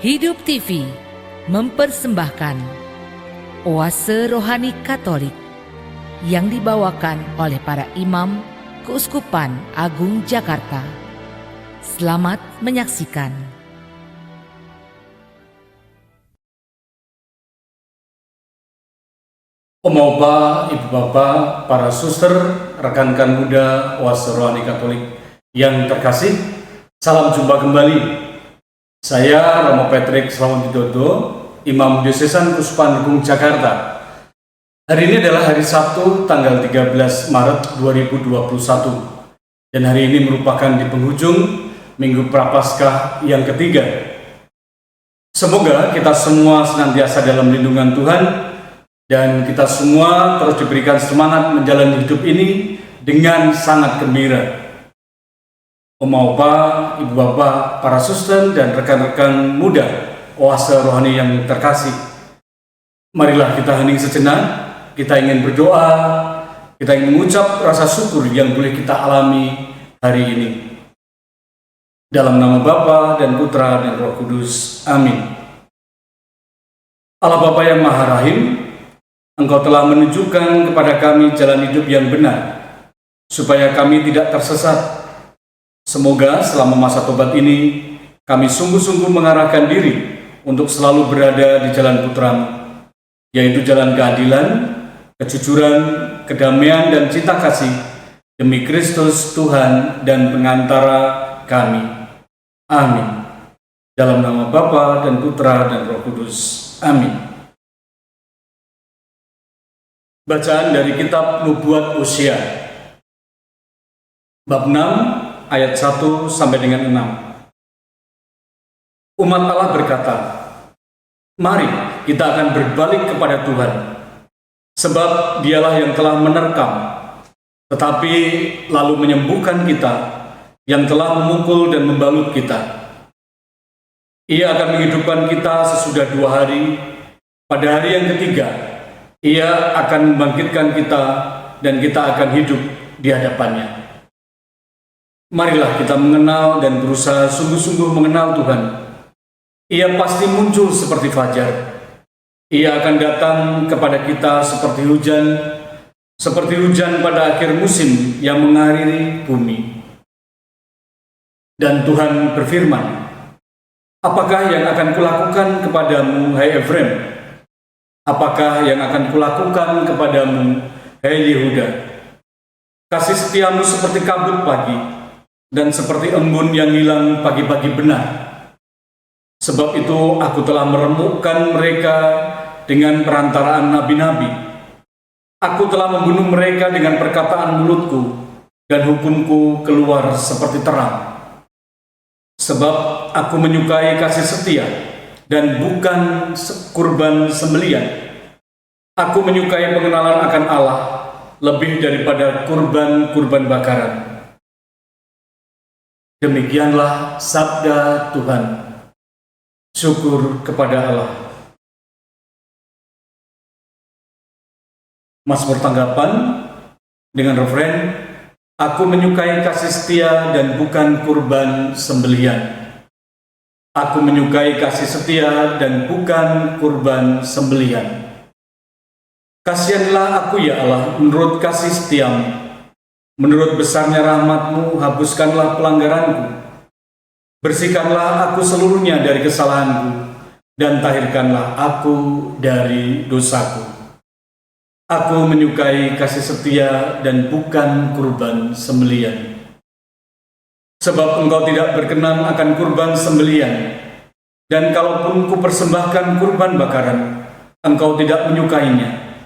Hidup TV mempersembahkan Oase Rohani Katolik yang dibawakan oleh para imam Keuskupan Agung Jakarta. Selamat menyaksikan. Om Opa, Ibu Bapak, para suster, rekan-rekan muda Oase Rohani Katolik yang terkasih, salam jumpa kembali. Saya Romo Patrick Slamet Widodo, Imam Diosesan Keuskupan Agung Jakarta. Hari ini adalah hari Sabtu, tanggal 13 Maret 2021. Dan hari ini merupakan di penghujung Minggu Prapaskah yang ketiga. Semoga kita semua senantiasa dalam lindungan Tuhan, dan kita semua terus diberikan semangat menjalani hidup ini dengan sangat gembira. Om Opa, Ibu Bapak, para suster, dan rekan-rekan muda Oase Rohani yang terkasih, marilah kita hening sejenak, kita ingin berdoa, kita ingin mengucap rasa syukur yang boleh kita alami hari ini. Dalam nama Bapa dan Putra dan Roh Kudus, amin. Allah Bapa yang Maha Rahim, Engkau telah menunjukkan kepada kami jalan hidup yang benar, supaya kami tidak tersesat. Semoga selama masa tobat ini, kami sungguh-sungguh mengarahkan diri untuk selalu berada di jalan Putra-Mu, yaitu jalan keadilan, kejujuran, kedamaian, dan cinta kasih, demi Kristus Tuhan dan pengantara kami. Amin. Dalam nama Bapa dan Putra dan Roh Kudus. Amin. Bacaan dari kitab Nubuat Hosea, bab 6, ayat 1 sampai dengan 6. Umat Allah berkata, "Mari kita akan berbalik kepada Tuhan, sebab Dialah yang telah menerkam, tetapi lalu menyembuhkan kita, yang telah memukul dan membalut kita. Ia akan menghidupkan kita sesudah 2 hari, pada hari yang ketiga, Ia akan membangkitkan kita, dan kita akan hidup di hadapannya." Marilah kita mengenal dan berusaha sungguh-sungguh mengenal Tuhan. Ia pasti muncul seperti fajar. Ia akan datang kepada kita seperti hujan pada akhir musim yang mengakhiri bumi. Dan Tuhan berfirman, "Apakah yang akan kulakukan kepadamu, hai Efraim? Apakah yang akan kulakukan kepadamu, hai Yehuda? Kasih setiamu seperti kabut pagi, dan seperti embun yang hilang pagi-pagi benar. Sebab itu aku telah meremukkan mereka dengan perantaraan nabi-nabi. Aku telah membunuh mereka dengan perkataan mulutku, dan hukumku keluar seperti terang. Sebab aku menyukai kasih setia, dan bukan kurban sembelian. Aku menyukai pengenalan akan Allah, lebih daripada kurban-kurban bakaran." Demikianlah sabda Tuhan. Syukur kepada Allah. Mazmur tanggapan dengan referen, "Aku menyukai kasih setia dan bukan kurban sembelian." Aku menyukai kasih setia dan bukan kurban sembelian. Kasihanlah aku ya Allah menurut kasih setiamu. Menurut besarnya rahmat-Mu, hapuskanlah pelanggaranku. Bersihkanlah aku seluruhnya dari kesalahanku, dan tahirkanlah aku dari dosaku. Aku menyukai kasih setia dan bukan kurban sembelian. Sebab Engkau tidak berkenan akan kurban sembelian, dan kalaupun kupersembahkan kurban bakaran, Engkau tidak menyukainya.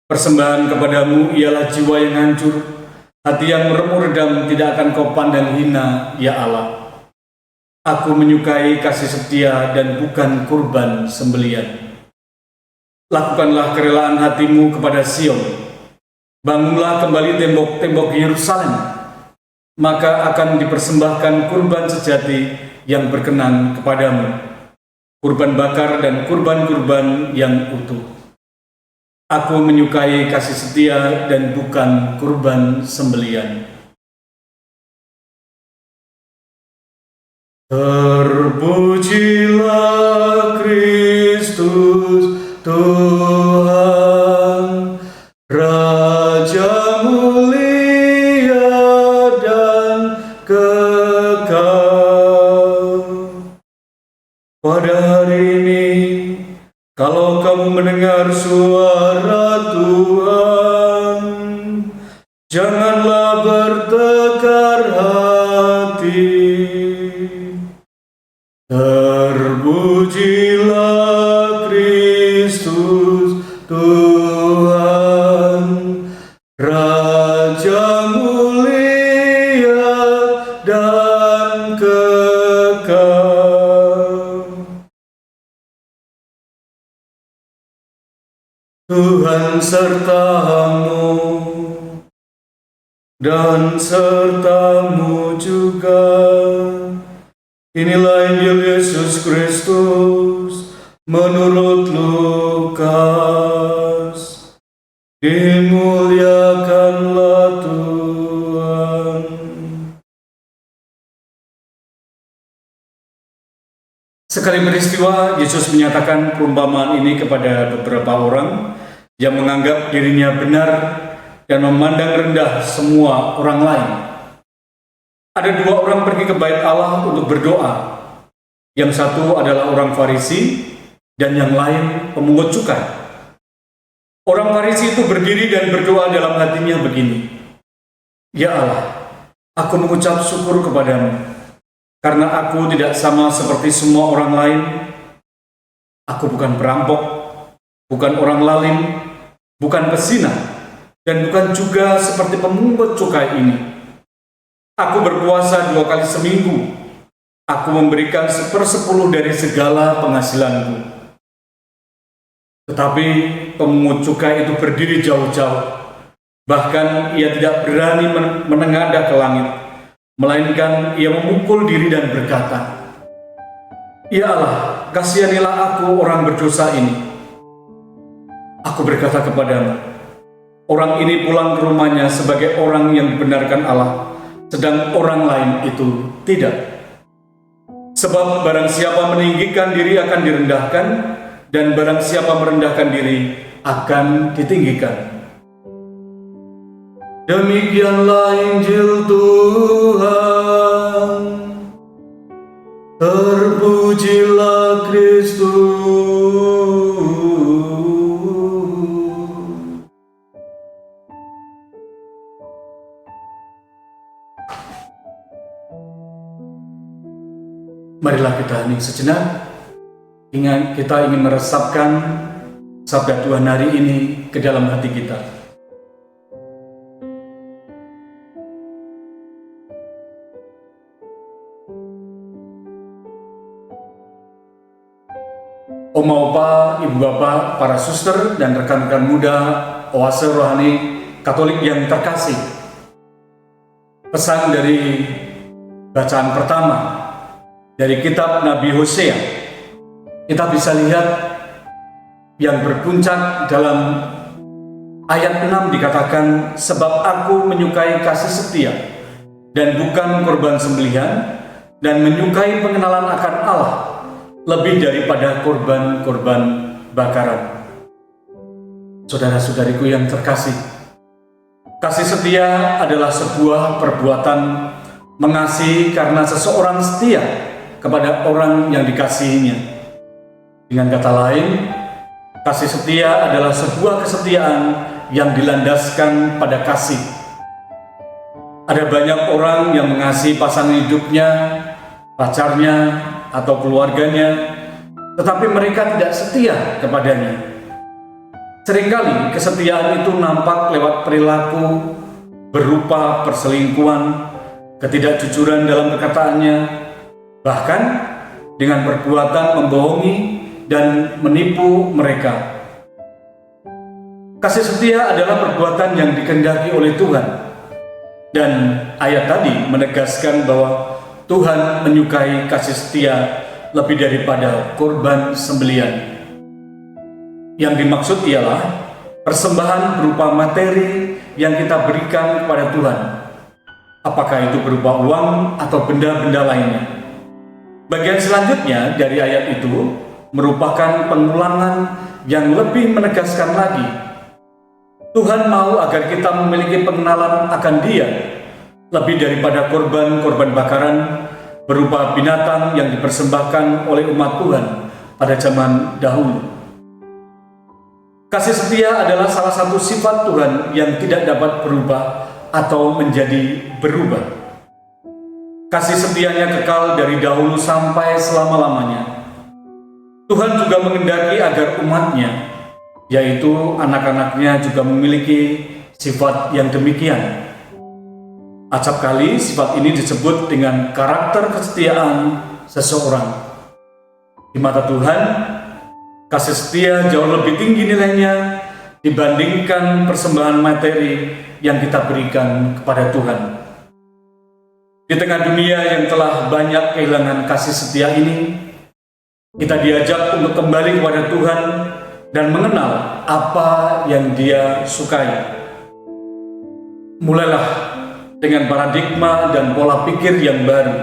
Persembahan kepadamu ialah jiwa yang hancur, hati yang meremuk redam tidak akan Kau pandang hina, ya Allah. Aku menyukai kasih setia dan bukan kurban sembelian. Lakukanlah kerelaan hatimu kepada Sion. Bangunlah kembali tembok-tembok Yerusalem. Maka akan dipersembahkan kurban sejati yang berkenan kepadamu, kurban bakar dan kurban-kurban yang utuh. Aku menyukai kasih setia dan bukan kurban sembelian. Terpujilah Pada hari ini, kalau kamu mendengar suara Tuhan, janganlah bertekar hati. Terpujilah Kristus Tuhan, Raja mulia dan kekal. Tuhan sertamu dan sertamu juga. Inilah Injil Yesus Kristus menurut Lukas. Dimuliakanlah Tuhan. Sekali peristiwa, Yesus menyatakan perumpamaan ini kepada beberapa orang yang menganggap dirinya benar dan memandang rendah semua orang lain. Ada dua orang pergi ke bait Allah untuk berdoa. Yang satu adalah orang Farisi dan yang lain pemungut cukai. Orang Farisi itu berdiri dan berdoa dalam hatinya begini, "Ya Allah, aku mengucap syukur kepadamu, karena aku tidak sama seperti semua orang lain. Aku bukan perampok, bukan orang lalim, bukan pezina, dan bukan juga seperti pemungut cukai ini. Aku berpuasa 2 kali seminggu. Aku memberikan 1/10 dari segala penghasilanku." Tetapi pemungut cukai itu berdiri jauh-jauh. Bahkan ia tidak berani menengadah ke langit, melainkan ia memukul diri dan berkata, "Ya Allah, kasihanilah aku orang berdosa ini." Aku berkata kepadamu, orang ini pulang ke rumahnya sebagai orang yang dibenarkan Allah, sedang orang lain itu tidak. Sebab barang siapa meninggikan diri akan direndahkan, dan barang siapa merendahkan diri akan ditinggikan. Demikianlah Injil Tuhan. Terpujilah Kristus. Marilah kita hening sejenak. Kita ingin meresapkan sabda Tuhan hari ini ke dalam hati kita. Oma opa, ibu bapak, para suster dan rekan-rekan muda Oase Rohani Katolik yang terkasih. Pesan dari bacaan pertama dari kitab Nabi Hosea. Kita bisa lihat yang berpuncak dalam ayat 6 dikatakan, "Sebab aku menyukai kasih setia dan bukan korban sembelihan, dan menyukai pengenalan akan Allah lebih daripada korban-korban bakaran." Saudara-saudariku yang terkasih, kasih setia adalah sebuah perbuatan mengasihi karena seseorang setia kepada orang yang dikasihinya. Dengan kata lain, kasih setia adalah sebuah kesetiaan yang dilandaskan pada kasih. Ada banyak orang yang mengasihi pasangan hidupnya, pacarnya, atau keluarganya, tetapi mereka tidak setia kepadanya. Seringkali kesetiaan itu nampak lewat perilaku berupa perselingkuhan, ketidakjujuran dalam perkataannya, bahkan dengan perbuatan membohongi dan menipu mereka. Kasih setia adalah perbuatan yang dikehendaki oleh Tuhan. Dan ayat tadi menegaskan bahwa Tuhan menyukai kasih setia lebih daripada korban sembelian. Yang dimaksud ialah persembahan berupa materi yang kita berikan kepada Tuhan, apakah itu berupa uang atau benda-benda lainnya. Bagian selanjutnya dari ayat itu merupakan pengulangan yang lebih menegaskan lagi. Tuhan mau agar kita memiliki pengenalan akan Dia lebih daripada korban-korban bakaran, berupa binatang yang dipersembahkan oleh umat Tuhan pada zaman dahulu. Kasih setia adalah salah satu sifat Tuhan yang tidak dapat berubah atau menjadi berubah. Kasih setianya kekal dari dahulu sampai selama-lamanya. Tuhan juga mengendaki agar umatnya, yaitu anak-anaknya, juga memiliki sifat yang demikian. Acap kali sifat ini disebut dengan karakter kesetiaan seseorang. Di mata Tuhan, kasih setia jauh lebih tinggi nilainya dibandingkan persembahan materi yang kita berikan kepada Tuhan. Di tengah dunia yang telah banyak kehilangan kasih setia ini, kita diajak untuk kembali kepada Tuhan dan mengenal apa yang Dia sukai. Mulailah dengan paradigma dan pola pikir yang baru,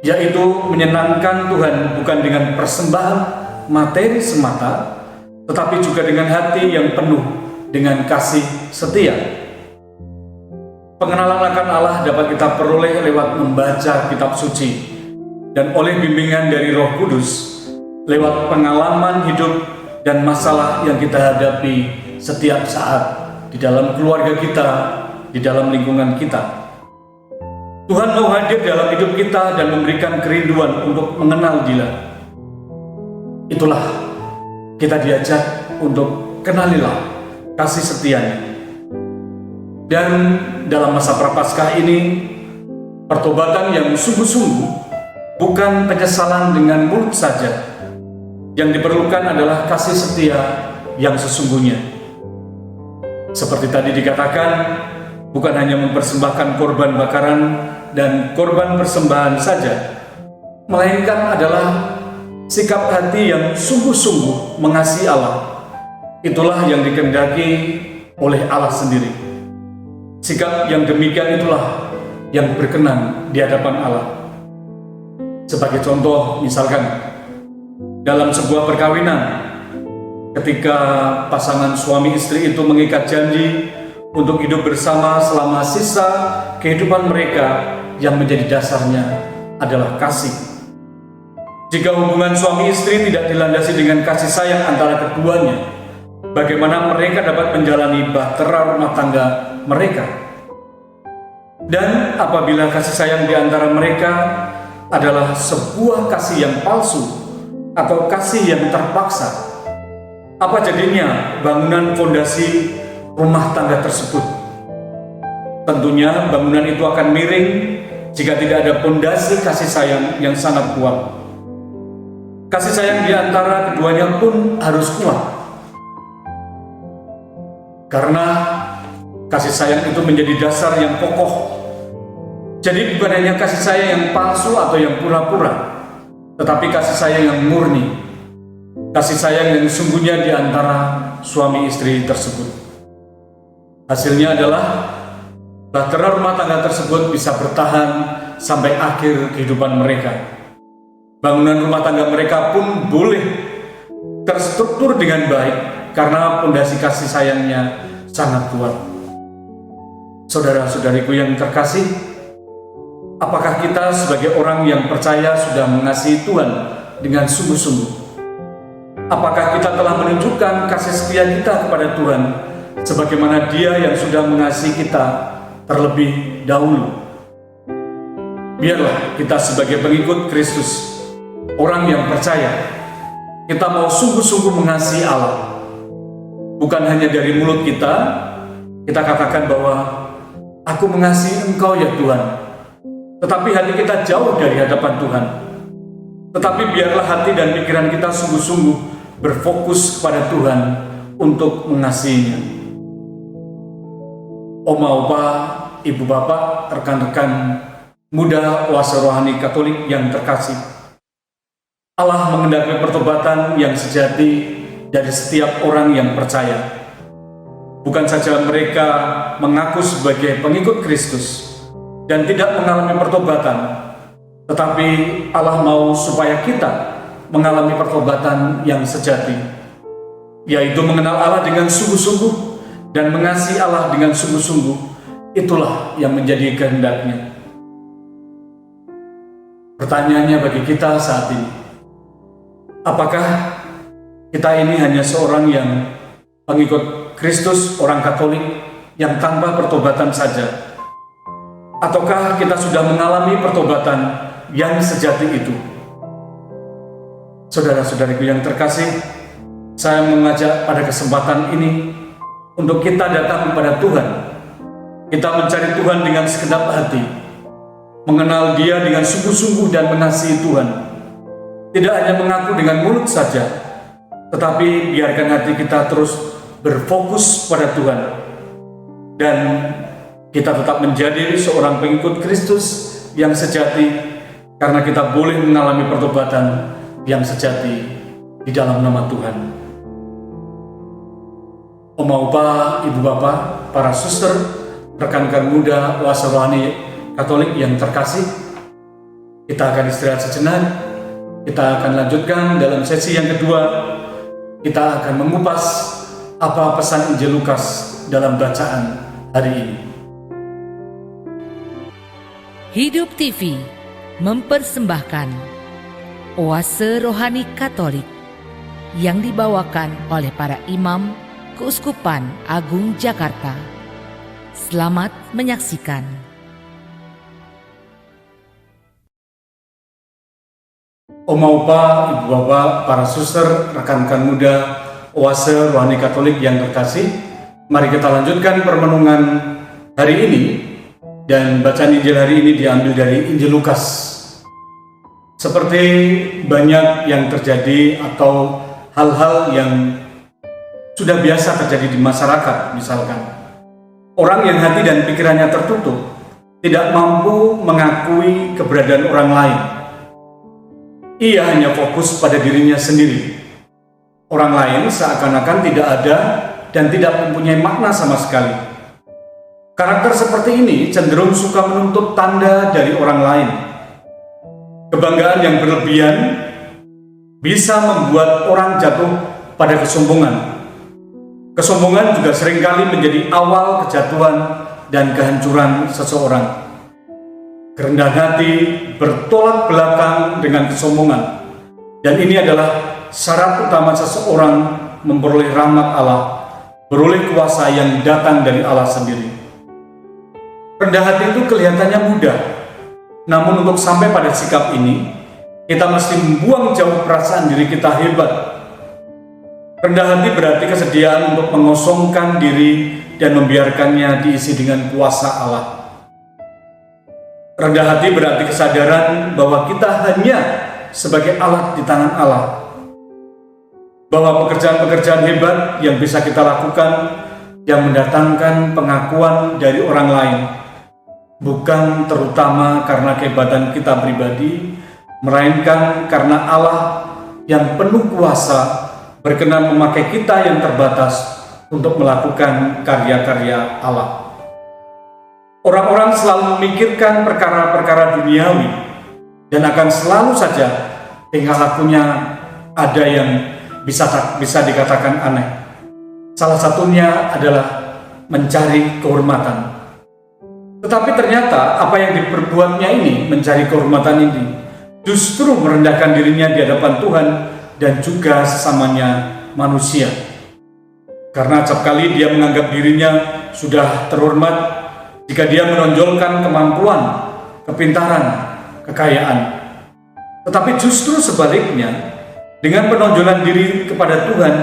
yaitu menyenangkan Tuhan bukan dengan persembahan materi semata, tetapi juga dengan hati yang penuh dengan kasih setia. Pengenalan akan Allah dapat kita peroleh lewat membaca kitab suci dan oleh bimbingan dari Roh Kudus, lewat pengalaman hidup dan masalah yang kita hadapi setiap saat di dalam keluarga kita, di dalam lingkungan kita. Tuhan mau hadir dalam hidup kita dan memberikan kerinduan untuk mengenal Dia. Itulah kita diajak untuk kenalilah kasih setianya. Dan dalam masa Prapaskah ini, pertobatan yang sungguh-sungguh bukan penyesalan dengan mulut saja. Yang diperlukan adalah kasih setia yang sesungguhnya. Seperti tadi dikatakan, bukan hanya mempersembahkan korban bakaran dan korban persembahan saja, melainkan adalah sikap hati yang sungguh-sungguh mengasihi Allah. Itulah yang dikehendaki oleh Allah sendiri. Sikap yang demikian itulah yang berkenan di hadapan Allah. Sebagai contoh, misalkan dalam sebuah perkawinan, ketika pasangan suami istri itu mengikat janji untuk hidup bersama selama sisa kehidupan mereka, yang menjadi dasarnya adalah kasih. Jika hubungan suami istri tidak dilandasi dengan kasih sayang antara keduanya, bagaimana mereka dapat menjalani bahtera rumah tangga mereka? Dan apabila kasih sayang di antara mereka adalah sebuah kasih yang palsu atau kasih yang terpaksa, apa jadinya bangunan fondasi rumah tangga tersebut? Tentunya bangunan itu akan miring jika tidak ada fondasi kasih sayang yang sangat kuat. Kasih sayang di antara keduanya pun harus kuat, karena kasih sayang itu menjadi dasar yang kokoh. Jadi bukan hanya kasih sayang yang palsu atau yang pura-pura, tetapi kasih sayang yang murni, kasih sayang yang sungguhnya di antara suami istri tersebut. Hasilnya adalah bahtera rumah tangga tersebut bisa bertahan sampai akhir kehidupan mereka. Bangunan rumah tangga mereka pun boleh terstruktur dengan baik karena fondasi kasih sayangnya sangat kuat. Saudara-saudariku yang terkasih, apakah kita sebagai orang yang percaya sudah mengasihi Tuhan dengan sungguh-sungguh? Apakah kita telah menunjukkan kasih setia kita kepada Tuhan sebagaimana Dia yang sudah mengasihi kita terlebih dahulu? Biarlah kita sebagai pengikut Kristus, orang yang percaya, kita mau sungguh-sungguh mengasihi Allah. Bukan hanya dari mulut kita katakan bahwa aku mengasihi Engkau ya Tuhan, tetapi hati kita jauh dari hadapan Tuhan. Tetapi biarlah hati dan pikiran kita sungguh-sungguh berfokus kepada Tuhan untuk mengasihinya. Oma, opa, ibu, bapak, rekan-rekan muda Oase Rohani Katolik yang terkasih, Allah mengendaki pertobatan yang sejati dari setiap orang yang percaya. Bukan saja mereka mengaku sebagai pengikut Kristus dan tidak mengalami pertobatan, tetapi Allah mau supaya kita mengalami pertobatan yang sejati, yaitu mengenal Allah dengan sungguh-sungguh dan mengasihi Allah dengan sungguh-sungguh. Itulah yang menjadi kehendak-Nya. Pertanyaannya bagi kita saat ini, apakah kita ini hanya seorang yang pengikut Kristus, orang Katolik yang tanpa pertobatan saja? Ataukah kita sudah mengalami pertobatan yang sejati itu? Saudara-saudariku yang terkasih, saya mengajak pada kesempatan ini untuk kita datang kepada Tuhan. Kita mencari Tuhan dengan segenap hati, mengenal Dia dengan sungguh-sungguh dan mengasihi Tuhan. Tidak hanya mengaku dengan mulut saja, tetapi biarkan hati kita terus berfokus pada Tuhan. Dan kita tetap menjadi seorang pengikut Kristus yang sejati, karena kita boleh mengalami pertobatan yang sejati di dalam nama Tuhan. Oma Opa, Ibu Bapak, para suster, rekan-rekan muda Oase Rohani Katolik yang terkasih, kita akan istirahat sejenak. Kita akan lanjutkan dalam sesi yang kedua. Kita akan mengupas apa pesan Injil Lukas dalam bacaan hari ini. Hidup TV mempersembahkan Oase Rohani Katolik yang dibawakan oleh para imam Keuskupan Agung Jakarta. Selamat menyaksikan. Oma Opa, Ibu Bapak, para suster, rekan-rekan muda Oase Rohani Katolik yang terkasih, mari kita lanjutkan permenungan hari ini. Dan bacaan Injil hari ini diambil dari Injil Lukas. Seperti banyak yang terjadi atau hal-hal yang sudah biasa terjadi di masyarakat, misalkan orang yang hati dan pikirannya tertutup tidak mampu mengakui keberadaan orang lain. Ia hanya fokus pada dirinya sendiri. Orang lain seakan-akan tidak ada dan tidak mempunyai makna sama sekali. Karakter seperti ini cenderung suka menuntut tanda dari orang lain. Kebanggaan yang berlebihan bisa membuat orang jatuh pada kesombongan. Kesombongan juga seringkali menjadi awal kejatuhan dan kehancuran seseorang. Kerendahan hati bertolak belakang dengan kesombongan. Dan ini adalah syarat utama seseorang memperoleh rahmat Allah, beroleh kuasa yang datang dari Allah sendiri. Rendah hati itu kelihatannya mudah, namun untuk sampai pada sikap ini, kita mesti membuang jauh perasaan diri kita hebat. Rendah hati berarti kesediaan untuk mengosongkan diri dan membiarkannya diisi dengan kuasa Allah. Rendah hati berarti kesadaran bahwa kita hanya sebagai alat di tangan Allah, bahwa pekerjaan-pekerjaan hebat yang bisa kita lakukan yang mendatangkan pengakuan dari orang lain, bukan terutama karena kehebatan kita pribadi, melainkan karena Allah yang penuh kuasa berkenan memakai kita yang terbatas untuk melakukan karya-karya Allah. Orang-orang selalu memikirkan perkara-perkara duniawi dan akan selalu saja tingkah lakunya ada yang bisa dikatakan aneh. Salah satunya adalah mencari kehormatan. Tetapi ternyata apa yang diperbuatnya ini, mencari kehormatan ini, justru merendahkan dirinya di hadapan Tuhan dan juga sesamanya manusia. Karena acap kali dia menganggap dirinya sudah terhormat jika dia menonjolkan kemampuan, kepintaran, kekayaan. Tetapi justru sebaliknya, dengan penonjolan diri kepada Tuhan,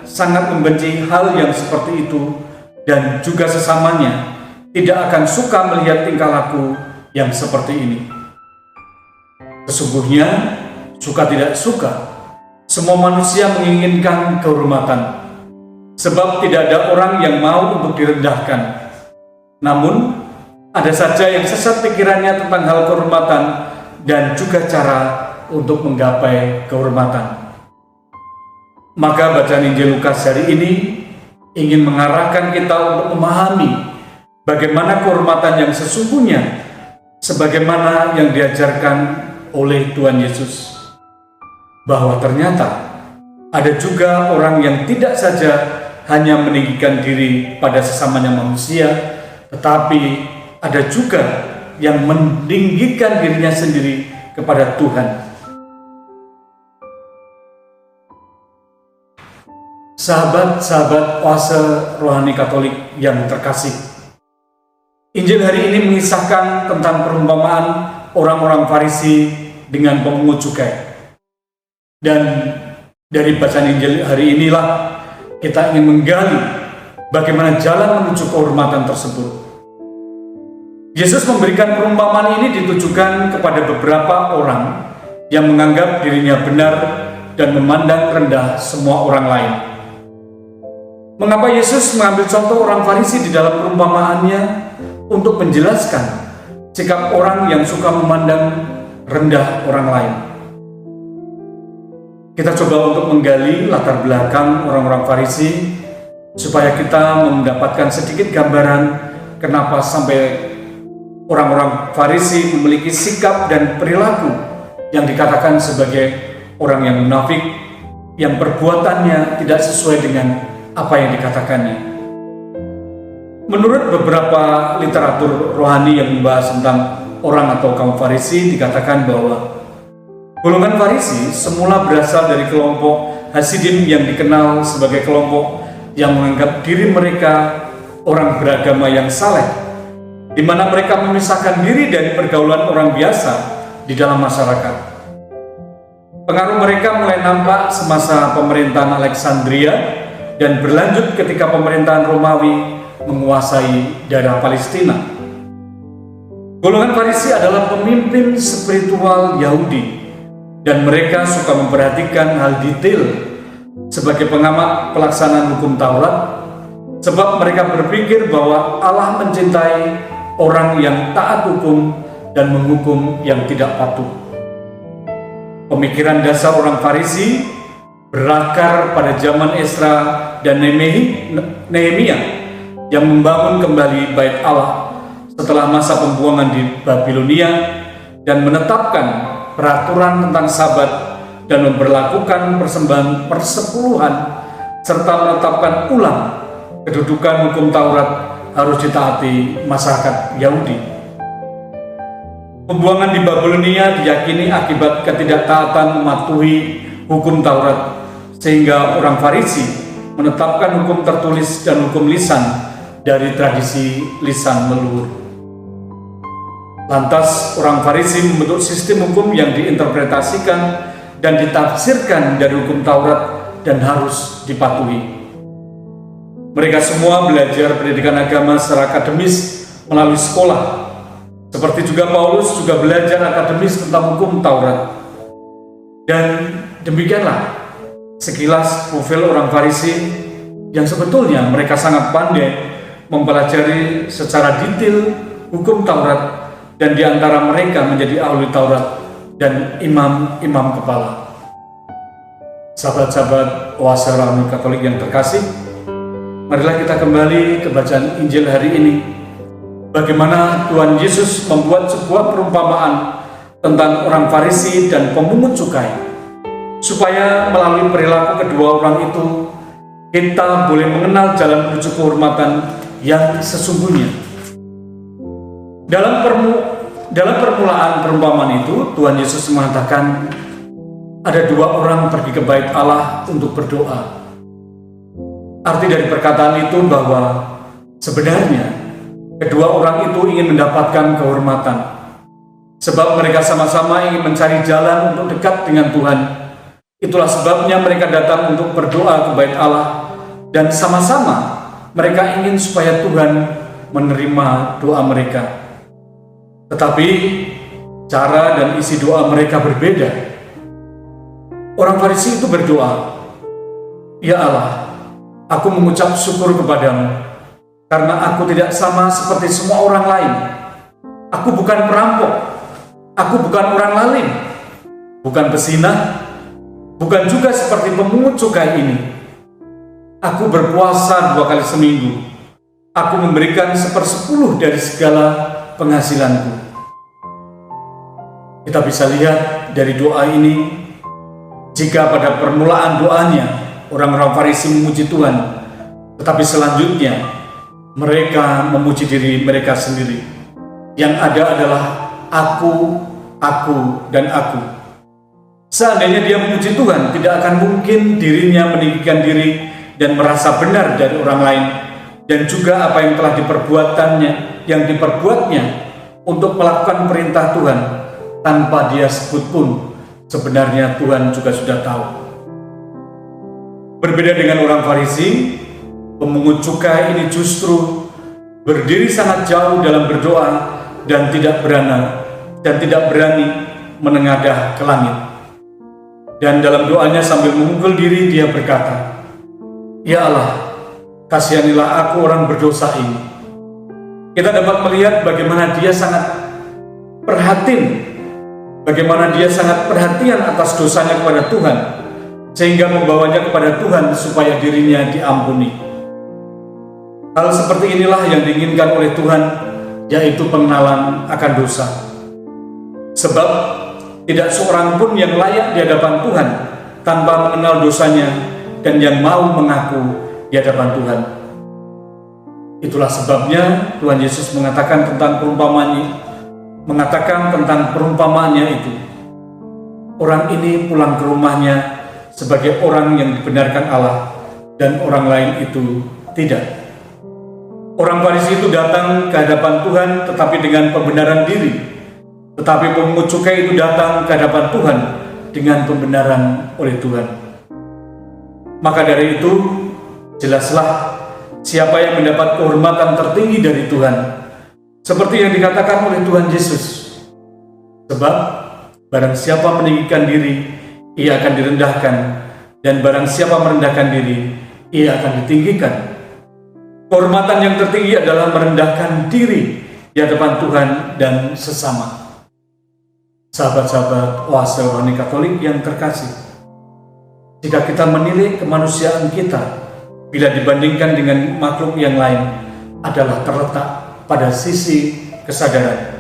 sangat membenci hal yang seperti itu dan juga sesamanya tidak akan suka melihat tingkah laku yang seperti ini. Sesungguhnya, suka tidak suka, semua manusia menginginkan kehormatan, sebab tidak ada orang yang mau untuk direndahkan. Namun, ada saja yang sesat pikirannya tentang hal kehormatan dan juga cara untuk menggapai kehormatan. Maka bacaan Injil Lukas hari ini ingin mengarahkan kita untuk memahami bagaimana kehormatan yang sesungguhnya, sebagaimana yang diajarkan oleh Tuhan Yesus. Bahwa ternyata ada juga orang yang tidak saja hanya meninggikan diri pada sesamanya manusia, tetapi ada juga yang meninggikan dirinya sendiri kepada Tuhan. Sahabat-sahabat oase rohani Katolik yang terkasih, Injil hari ini mengisahkan tentang perumpamaan orang-orang Farisi dengan pemungut cukai. Dan dari bacaan Injil hari inilah kita ingin menggali bagaimana jalan menuju kehormatan tersebut. Yesus memberikan perumpamaan ini ditujukan kepada beberapa orang yang menganggap dirinya benar dan memandang rendah semua orang lain. Mengapa Yesus mengambil contoh orang Farisi di dalam perumpamaannya untuk menjelaskan sikap orang yang suka memandang rendah orang lain? Kita coba untuk menggali latar belakang orang-orang Farisi supaya kita mendapatkan sedikit gambaran kenapa sampai orang-orang Farisi memiliki sikap dan perilaku yang dikatakan sebagai orang yang munafik, yang perbuatannya tidak sesuai dengan apa yang dikatakannya. Menurut beberapa literatur rohani yang membahas tentang orang atau kaum Farisi, dikatakan bahwa golongan Farisi semula berasal dari kelompok Hasidim yang dikenal sebagai kelompok yang menganggap diri mereka orang beragama yang saleh, di mana mereka memisahkan diri dari pergaulan orang biasa di dalam masyarakat. Pengaruh mereka mulai nampak semasa pemerintahan Alexandria dan berlanjut ketika pemerintahan Romawi menguasai daerah Palestina. Golongan Farisi adalah pemimpin spiritual Yahudi dan mereka suka memperhatikan hal detail sebagai pengamat pelaksanaan hukum Taurat, sebab mereka berpikir bahwa Allah mencintai orang yang taat hukum dan menghukum yang tidak patuh. Pemikiran dasar orang Farisi berakar pada zaman Esra dan Nehemia yang membangun kembali bait Allah setelah masa pembuangan di Babilonia dan menetapkan peraturan tentang Sabat dan memberlakukan persembahan persepuluhan serta menetapkan ulang kedudukan hukum Taurat harus ditaati masyarakat Yahudi. Pembuangan di Babilonia diyakini akibat ketidaktaatan mematuhi hukum Taurat, sehingga orang Farisi menetapkan hukum tertulis dan hukum lisan dari tradisi lisan leluhur. Lantas orang Farisi membentuk sistem hukum yang diinterpretasikan dan ditafsirkan dari hukum Taurat dan harus dipatuhi. Mereka semua belajar pendidikan agama secara akademis melalui sekolah. Seperti juga Paulus juga belajar akademis tentang hukum Taurat. Dan demikianlah sekilas profil orang Farisi yang sebetulnya mereka sangat pandai mempelajari secara detail hukum Taurat, dan di antara mereka menjadi ahli Taurat dan imam-imam kepala. Sahabat-sahabat oase rohani Katolik yang terkasih, marilah kita kembali ke bacaan Injil hari ini. Bagaimana Tuhan Yesus membuat sebuah perumpamaan tentang orang Farisi dan pemungut cukai, supaya melalui perilaku kedua orang itu kita boleh mengenal jalan menuju kehormatan yang sesungguhnya. Dalam permulaan perumpamaan itu, Tuhan Yesus mengatakan ada dua orang pergi ke bait Allah untuk berdoa. Arti dari perkataan itu bahwa sebenarnya kedua orang itu ingin mendapatkan kehormatan, sebab mereka sama-sama ingin mencari jalan untuk dekat dengan Tuhan. Itulah sebabnya mereka datang untuk berdoa ke bait Allah, dan sama-sama mereka ingin supaya Tuhan menerima doa mereka. Tetapi cara dan isi doa mereka berbeda. Orang Farisi itu berdoa, "Ya Allah, aku mengucap syukur kepadamu, karena aku tidak sama seperti semua orang lain. Aku bukan perampok, aku bukan orang lalim, bukan pezinah, bukan juga seperti pemungut cukai ini. Aku berpuasa 2 kali seminggu. Aku memberikan 1/10 dari segala penghasilanku." Kita bisa lihat dari doa ini, jika pada permulaan doanya orang-orang Farisi memuji Tuhan, tetapi selanjutnya mereka memuji diri mereka sendiri. Yang ada adalah aku aku, dan aku. Seandainya dia memuji Tuhan, tidak akan mungkin dirinya meninggikan diri dan merasa benar dari orang lain, dan juga apa yang telah diperbuatnya untuk melakukan perintah Tuhan tanpa dia sebut pun. Sebenarnya Tuhan juga sudah tahu. Berbeda dengan orang Farisi, pemungut cukai ini justru berdiri sangat jauh dalam berdoa dan tidak berani menengadah ke langit. Dan dalam doanya sambil memukul diri dia berkata, "Ya Allah, kasihanilah aku orang berdosa ini." Kita dapat melihat bagaimana dia sangat perhatian atas dosanya kepada Tuhan, sehingga membawanya kepada Tuhan supaya dirinya diampuni. Hal seperti inilah yang diinginkan oleh Tuhan, yaitu pengenalan akan dosa. Sebab tidak seorang pun yang layak di hadapan Tuhan tanpa mengenal dosanya dan yang mau mengaku di hadapan Tuhan. Itulah sebabnya Tuhan Yesus mengatakan tentang perumpamaannya itu. Orang ini pulang ke rumahnya sebagai orang yang dibenarkan Allah, dan orang lain itu tidak. Orang Farisi itu datang ke hadapan Tuhan tetapi dengan pembenaran diri, tetapi pemungut cukai itu datang ke hadapan Tuhan dengan pembenaran oleh Tuhan. Maka dari itu, jelaslah siapa yang mendapat kehormatan tertinggi dari Tuhan, seperti yang dikatakan oleh Tuhan Yesus. Sebab barang siapa meninggikan diri, ia akan direndahkan, dan barang siapa merendahkan diri, ia akan ditinggikan. Kehormatan yang tertinggi adalah merendahkan diri di hadapan Tuhan dan sesama. Sahabat-sahabat Oase Rohani Katolik yang terkasih, jika kita menilai kemanusiaan kita bila dibandingkan dengan makhluk yang lain, adalah terletak pada sisi kesadaran.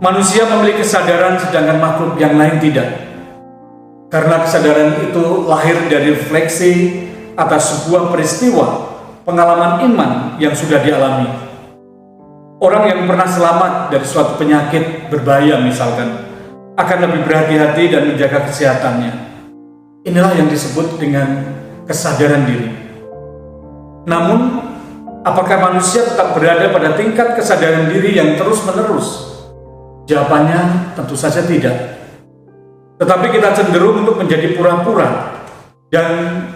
Manusia memiliki kesadaran sedangkan makhluk yang lain tidak. Karena kesadaran itu lahir dari refleksi atas sebuah peristiwa pengalaman iman yang sudah dialami. Orang yang pernah selamat dari suatu penyakit berbahaya misalkan, akan lebih berhati-hati dan menjaga kesehatannya. Inilah yang disebut dengan kesadaran diri. Namun, apakah manusia tetap berada pada tingkat kesadaran diri yang terus-menerus? Jawabannya tentu saja tidak. Tetapi kita cenderung untuk menjadi pura-pura dan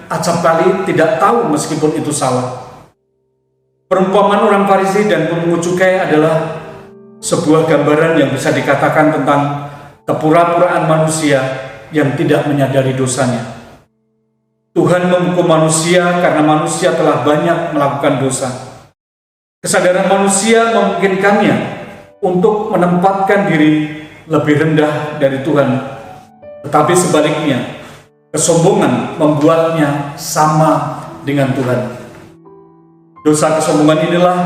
acap kali tidak tahu meskipun itu salah. Perumpamaan orang Farisi dan pemungut cukai adalah sebuah gambaran yang bisa dikatakan tentang kepura-puraan manusia yang tidak menyadari dosanya. Tuhan menghukum manusia karena manusia telah banyak melakukan dosa. Kesadaran manusia memungkinkannya untuk menempatkan diri lebih rendah dari Tuhan. Tetapi sebaliknya, kesombongan membuatnya sama dengan Tuhan. Dosa kesombongan inilah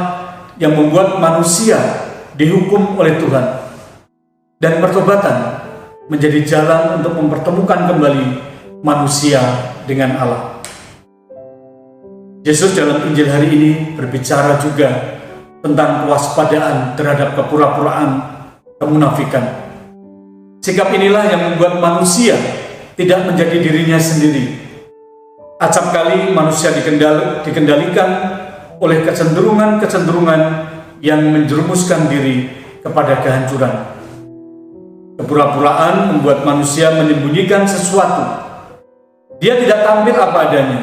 yang membuat manusia dihukum oleh Tuhan. Dan pertobatan menjadi jalan untuk mempertemukan kembali manusia dengan Allah. Yesus dalam Injil hari ini berbicara juga tentang kewaspadaan terhadap kepura-puraan kemunafikan. Sikap inilah yang membuat manusia tidak menjadi dirinya sendiri. Acap kali manusia dikendalikan oleh kecenderungan-kecenderungan yang menjerumuskan diri kepada kehancuran. Kepura-puraan membuat manusia menyembunyikan sesuatu. Dia tidak tampil apa adanya.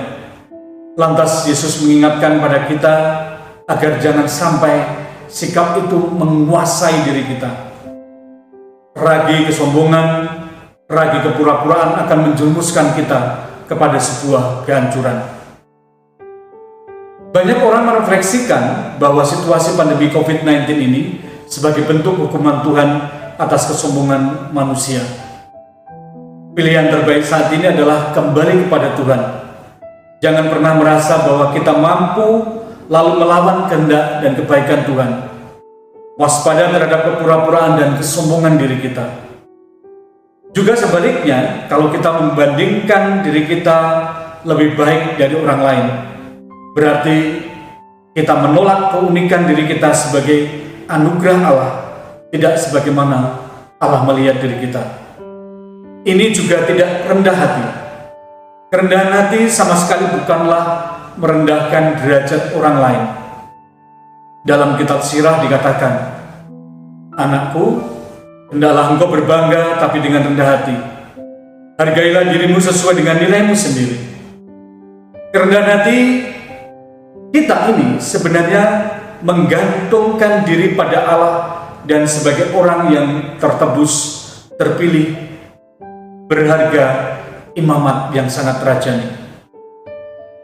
Lantas Yesus mengingatkan pada kita agar jangan sampai sikap itu menguasai diri kita. Ragi kesombongan, ragi kepura-puraan akan menjerumuskan kita kepada sebuah kehancuran. Banyak orang merefleksikan bahwa situasi pandemi COVID-19 ini sebagai bentuk hukuman Tuhan atas kesombongan manusia. Pilihan terbaik saat ini adalah kembali kepada Tuhan. Jangan pernah merasa bahwa kita mampu lalu melawan kehendak dan kebaikan Tuhan. Waspada terhadap kepura-puraan dan kesombongan diri kita. Juga sebaliknya, kalau kita membandingkan diri kita lebih baik dari orang lain, berarti kita menolak keunikan diri kita sebagai anugerah Allah, tidak sebagaimana Allah melihat diri kita. Ini juga tidak rendah hati. Kerendahan hati sama sekali bukanlah merendahkan derajat orang lain. Dalam kitab Sirah dikatakan, "Anakku, hendaklah engkau berbangga tapi dengan rendah hati. Hargailah dirimu sesuai dengan nilaimu sendiri." Kerendahan hati kita ini sebenarnya menggantungkan diri pada Allah dan sebagai orang yang tertebus, terpilih, berharga, imamat yang sangat terajani.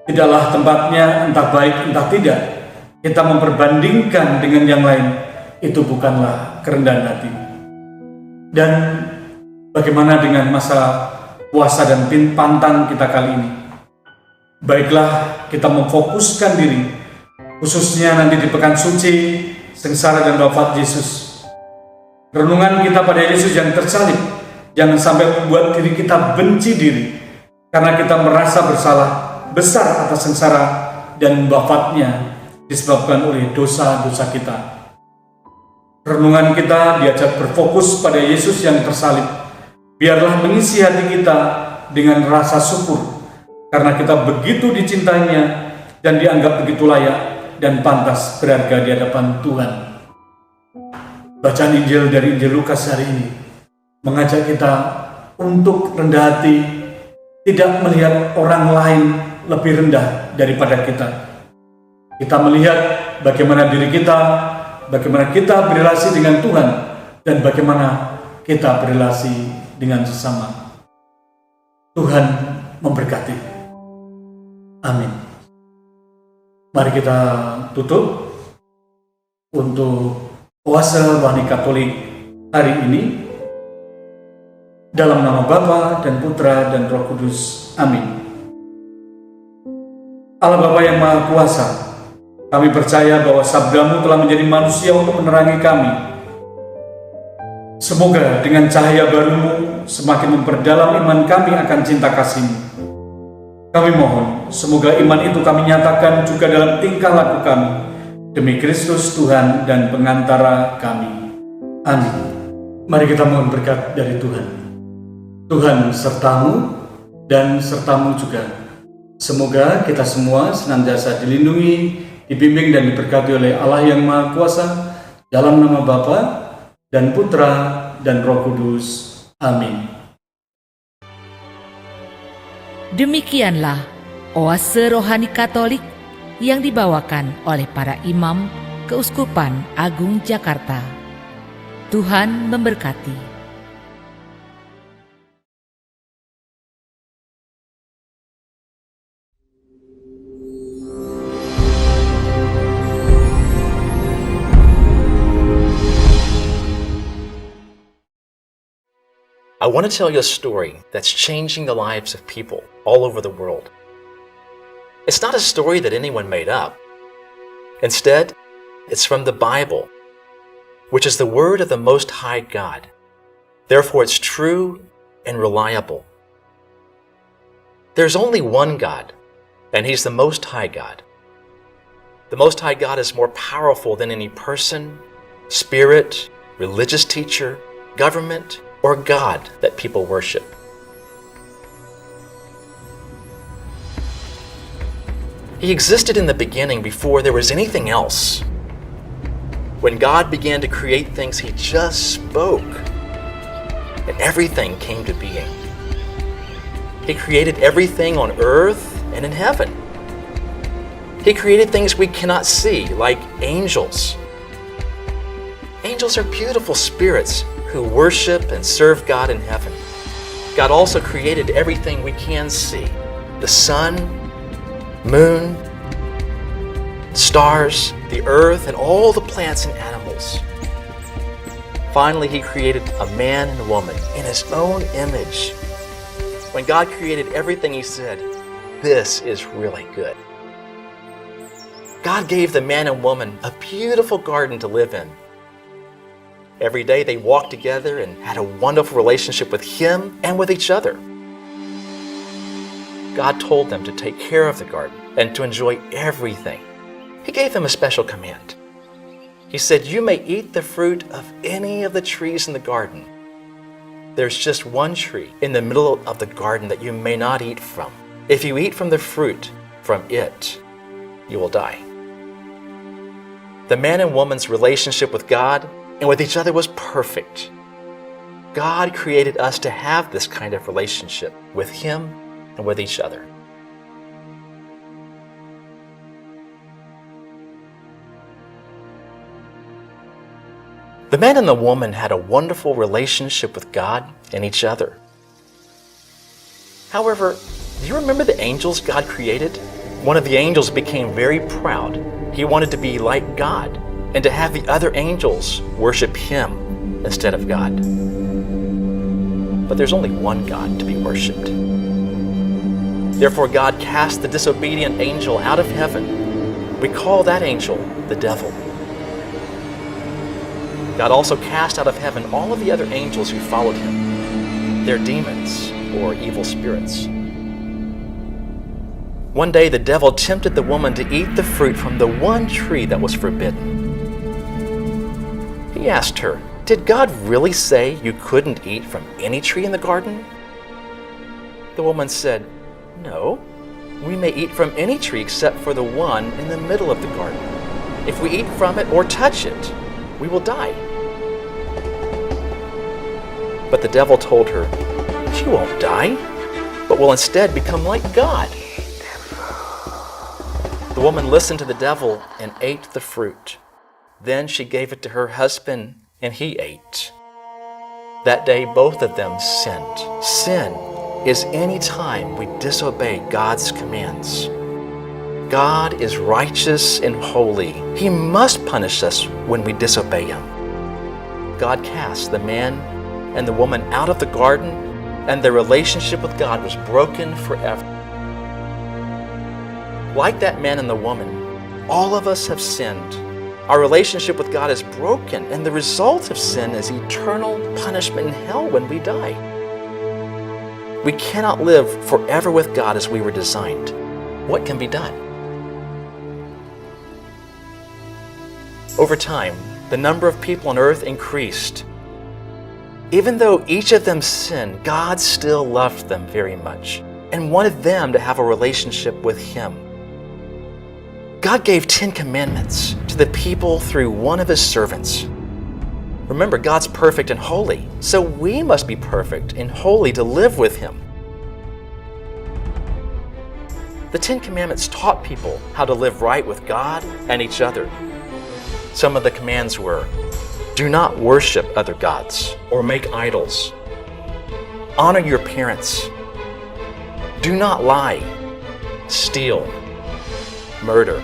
Tidaklah tempatnya, entah baik entah tidak, kita memperbandingkan dengan yang lain. Itu bukanlah kerendahan hati. Dan bagaimana dengan masa puasa dan pantang kita kali ini? Baiklah kita memfokuskan diri, khususnya nanti di Pekan Suci, sengsara dan wafat Yesus. Renungan kita pada Yesus yang tersalib, jangan sampai membuat diri kita benci diri, karena kita merasa bersalah besar atas sengsara dan wafatnya disebabkan oleh dosa-dosa kita. Renungan kita diajak berfokus pada Yesus yang tersalib. Biarlah mengisi hati kita dengan rasa syukur, karena kita begitu dicintainya dan dianggap begitu layak dan pantas berharga di hadapan Tuhan. Bacaan Injil dari Injil Lukas hari ini mengajak kita untuk rendah hati, tidak melihat orang lain lebih rendah daripada kita. Kita melihat bagaimana diri kita, bagaimana kita berrelasi dengan Tuhan, dan bagaimana kita berrelasi dengan sesama. Tuhan memberkati. Amin. Mari kita tutup untuk Oase Rohani Katolik hari ini. Dalam nama Bapa dan Putra dan Roh Kudus. Amin. Allah Bapa yang Maha Kuasa, kami percaya bahwa sabda-Mu telah menjadi manusia untuk menerangi kami. Semoga dengan cahaya baru-Mu semakin memperdalam iman kami akan cinta kasih-Mu. Kami mohon, semoga iman itu kami nyatakan juga dalam tingkah laku kami, demi Kristus Tuhan dan pengantara kami. Amin. Mari kita mohon berkat dari Tuhan. Tuhan sertamu dan sertamu juga. Semoga kita semua senantiasa dilindungi, dibimbing dan diberkati oleh Allah yang Maha Kuasa, dalam nama Bapa dan Putra dan Roh Kudus. Amin. Demikianlah Oase Rohani Katolik yang dibawakan oleh para imam Keuskupan Agung Jakarta. Tuhan memberkati. I want to tell you a story that's changing the lives of people all over the world. It's not a story that anyone made up. Instead, it's from the Bible, which is the word of the Most High God. Therefore, it's true and reliable. There's only one God, and He's the Most High God. The Most High God is more powerful than any person, spirit, religious teacher, government, or God that people worship. He existed in the beginning before there was anything else. When God began to create things, He just spoke, and everything came to being. He created everything on earth and in heaven. He created things we cannot see, like angels. Angels are beautiful spirits who worship and serve God in heaven. God also created everything we can see: the sun, moon, stars, the earth, and all the plants and animals. Finally, He created a man and a woman in His own image. When God created everything, He said, "This is really good." God gave the man and woman a beautiful garden to live in. Every day they walked together and had a wonderful relationship with Him and with each other. God told them to take care of the garden and to enjoy everything. He gave them a special command. He said, "You may eat the fruit of any of the trees in the garden, There's just one tree in the middle of the garden that you may not eat from. If you eat from the fruit from it, you will die. The man and woman's relationship with God and with each other was perfect. God created us to have this kind of relationship with Him and with each other. The man and the woman had a wonderful relationship with God and each other. However, do you remember the angels God created? One of the angels became very proud. He wanted to be like God and to have the other angels worship him instead of God. But there's only one God to be worshipped. Therefore, God cast the disobedient angel out of heaven. We call that angel the devil. God also cast out of heaven all of the other angels who followed him. They're demons or evil spirits. One day the devil tempted the woman to eat the fruit from the one tree that was forbidden. He asked her, "Did God really say you couldn't eat from any tree in the garden?" The woman said, "No, we may eat from any tree except for the one in the middle of the garden. If we eat from it or touch it, we will die." But the devil told her, "You won't die, but will instead become like God." The woman listened to the devil and ate the fruit. Then she gave it to her husband, and he ate. That day, both of them sinned. Sin is any time we disobey God's commands. God is righteous and holy. He must punish us when we disobey Him. God cast the man and the woman out of the garden, and their relationship with God was broken forever. Like that man and the woman, all of us have sinned. Our relationship with God is broken, and the result of sin is eternal punishment in hell when we die. We cannot live forever with God as we were designed. What can be done? Over time, the number of people on earth increased. Even though each of them sinned, God still loved them very much and wanted them to have a relationship with Him. God gave 10 commandments to the people through one of His servants. Remember, God's perfect and holy, so we must be perfect and holy to live with Him. The 10 commandments taught people how to live right with God and each other. Some of the commands were, do not worship other gods or make idols. Honor your parents. Do not lie, steal, murder.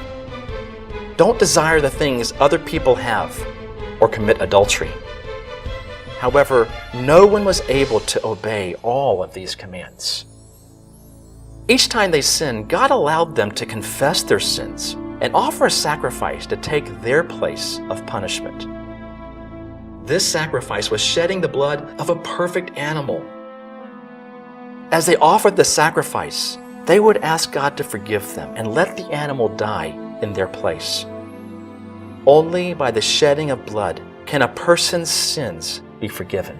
Don't desire the things other people have or commit adultery. However, no one was able to obey all of these commands. Each time they sinned, God allowed them to confess their sins and offer a sacrifice to take their place of punishment. This sacrifice was shedding the blood of a perfect animal. As they offered the sacrifice, they would ask God to forgive them and let the animal die in their place. Only by the shedding of blood can a person's sins be forgiven.